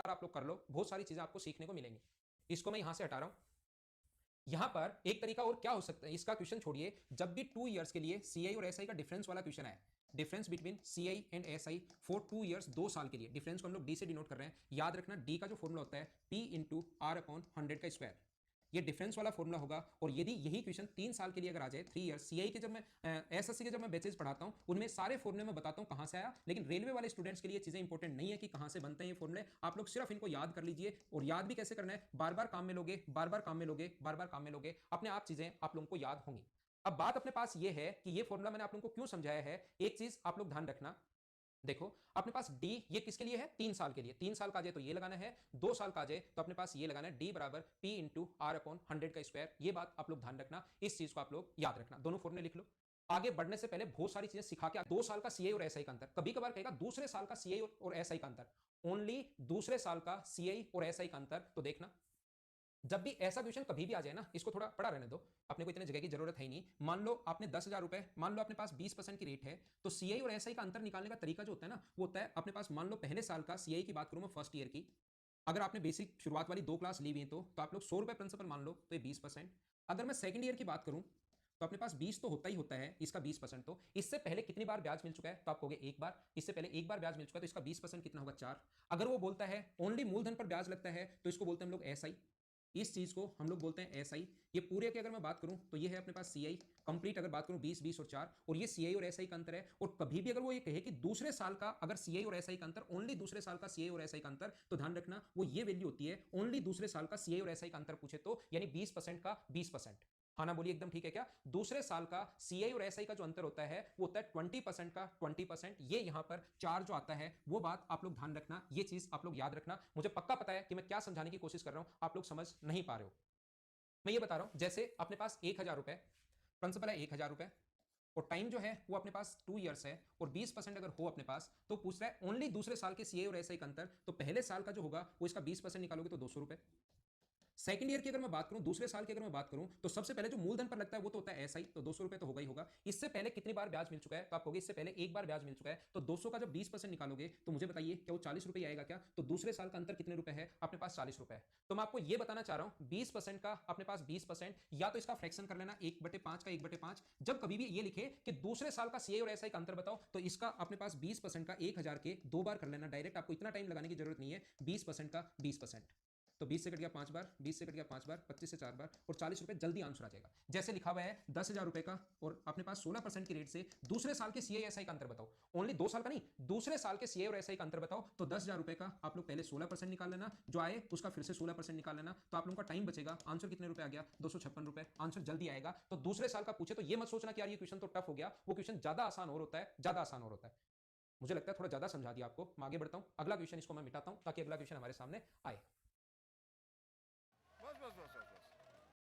बार आप लोग कर लो, बहुत सारी चीजें आपको सीखने को मिलेंगी। इसको मैं यहां से हटा रहा हूं। यहां पर एक तरीका और क्या हो सकता है, इसका क्वेश्चन छोड़िए, जब भी 2 इयर्स के लिए सीआई और एसआई का डिफरेंस वाला क्वेश्चन है, difference between CI and SI for 2 years, 2 साल के लिए, डिफरेंस को हम लोग डी से डिनोट कर रहे हैं। याद रखना डी का जो फॉर्मूला होता है पी इंटू आर अपॉन 100 का स्क्वायर, ये डिफरेंस वाला फॉर्मूला होगा। और यदि यही क्वेश्चन 3 साल के लिए अगर आ जाए, 3 इयर्स, सीआई के जब मैं एसएससी के जब मैं बैचेज पढ़ाता हूं उनमें सारे फॉर्मूले मैं बताता हूं कहां से आया, लेकिन रेलवे वाले स्टूडेंट्स के लिए चीजें इंपॉर्टेंट नहीं है कि कहां से बनते हैं ये फॉर्मूले, आप लोग सिर्फ इनको याद कर लीजिए। और याद भी कैसे करना है, बार बार काम में लोगे, बार बार काम में लोगे, बार बार काम में लोगे, अपने आप चीजें आप लोगों को याद होंगी। अब बात अपने पास ये है कि ये फॉर्मूला मैंने आप लोगों को क्यों समझाया है, एक चीज आप लोग ध्यान रखना। देखो अपने पास डी ये किसके लिए है, 3 साल के लिए, 3 साल का आ जाए तो ये लगाना है, 2 साल का आ जाए तो अपने पास ये लगाना है, डी बराबर पी इंटू आर अपॉन 100 का स्क्वायर। ये बात आप लोग ध्यान रखना, इस चीज को आप लोग याद रखना, दोनों फॉर्मूले लिख लो। आगे बढ़ने से पहले बहुत सारी चीजें सिखा के, 2 साल का सीआई और एसआई का अंतर, कभी कभार कहेगा दूसरे साल का सीआई और एसआई का अंतर, ओनली दूसरे साल का सीआई और एसआई का अंतर। तो देखना जब भी ऐसा क्वेश्चन कभी भी आ जाए ना, इसको थोड़ा पढ़ा रहने दो, अपने को इतने जगह की जरूरत है ही नहीं। मान लो आपने 10,000 रुपए, मान लो अपने पास 20% की रेट है, तो सीआई और एसआई का अंतर निकालने का तरीका जो होता है ना, वो होता है अपने पास, मान लो पहले साल का सीआई की बात करूं मैं, फर्स्ट ईयर की, अगर आपने बेसिक शुरुआत वाली 2 क्लास ली हुई है तो आप लोग 100 रुपए प्रिंसिपल मान लो, तो ये 20%। अगर मैं सेकंड ईयर की बात करूं तो अपने पास 20 तो होता ही होता है, इसका 20%। तो इससे पहले कितनी बार ब्याज मिल चुका है, तो आप कहोगे एक बार, इससे पहले एक बार ब्याज मिल चुका है, तो इसका 20% कितना होगा, 4। अगर वो बोलता है ओनली मूलधन पर ब्याज लगता है, तो इसको बोलते हैं हम लोग एसआई, इस चीज को हम लोग बोलते हैं एसआई। ये पूरे की अगर मैं बात करूं तो ये है अपने पास सीआई कंप्लीट, अगर बात करूं 20 20 और 4, और ये सीआई और एसआई का अंतर है। और कभी भी अगर वो ये कहे कि दूसरे साल का अगर सीआई और एसआई का अंतर, ओनली दूसरे साल का सीआई और एसआई का अंतर, तो ध्यान रखना वो ये वैल्यू होती है, ओनली दूसरे साल का सीआई और एसआई का अंतर पूछे तो, यानी 20% का 20%। हाँ ना बोलिए, एकदम ठीक है क्या, दूसरे साल का सीआई और एसआई का जो अंतर होता है वो होता है 20% का 20%। ये यहां पर 4 जो आता है, वो बात आप लोग ध्यान रखना, ये चीज आप लोग याद रखना। मुझे पक्का पता है कि मैं क्या समझाने की कोशिश कर रहा हूं, आप लोग समझ नहीं पा रहे हो। मैं ये बता रहा हूं, जैसे अपने पास 1,000 रुपए प्रिंसिपल है, 1,000 रुपए, और टाइम जो है वो अपने पास 2 इयर्स है, और 20% अगर हो अपने पास, तो पूछ रहा है ओनली दूसरे साल के सीए और एसआई का अंतर, तो पहले साल का जो होगा वो इसका 20% निकालोगे तो 200 रुपए। सेकंड ईयर की अगर मैं बात करूं, दूसरे साल की अगर मैं बात करूं, तो सबसे पहले जो मूलधन पर लगता है वो तो होता है एसआई, तो 200 रुपए तो होगा ही होगा। इससे पहले कितनी बार ब्याज मिल चुका है, तो आप कहोगे इससे पहले एक बार ब्याज मिल चुका है, तो 200 का जब 20% निकालोगे तो मुझे बताइए क्या वो 40 रुपए आएगा क्या, तो दूसरे साल का अंतर कितने रुपए है, अपने पास 40 रुपए है। तो मैं आपको यह बताना चाह रहा हूं 20% का अपने पास 20%, या तो इसका फ्रैक्शन कर लेना 1/5 का 1/5। जब कभी भी ये लिखे कि दूसरे साल का सीए और एसआई का अंतर बताओ, तो इसका अपने पास 20% का 1,000 के 2 बार कर लेना डायरेक्ट, आपको इतना टाइम लगाने की जरूरत नहीं है। 20% का 20%, तो 20 से कट गया 5 बार, 20 से कट गया 5 बार, 25 से 4 बार, और 40 रुपए जल्दी आंसर आ जाएगा। जैसे लिखा हुआ है 10,000 रुपए का, और अपने पास 16% की रेट से दूसरे साल के सीए एसआई का अंतर बताओ, ओनली 2 साल का नहीं, दूसरे साल के सीए और एसआई का अंतर बताओ। तो 10,000 रुपए का आप लोग पहले 16% निकाल लेना, जो आए उसका फिर से 16% निकाल लेना, तो आप लोगों का टाइम बचेगा। आंसर कितने रुपए आ गया, 256 रुपए, आंसर जल्दी आएगा। तो दूसरे साल का पूछे तो ये मत सोचना कि यार ये क्वेश्चन तो टफ हो गया, वो क्वेश्चन ज्यादा आसान और होता है, ज्यादा आसान और होता है। मुझे लगता है थोड़ा ज्यादा समझा दिया आपको, मैं आगे बढ़ता हूं, अगला क्वेश्चन इसको मैं मिटाता हूं ताकि अगला क्वेश्चन हमारे सामने आए।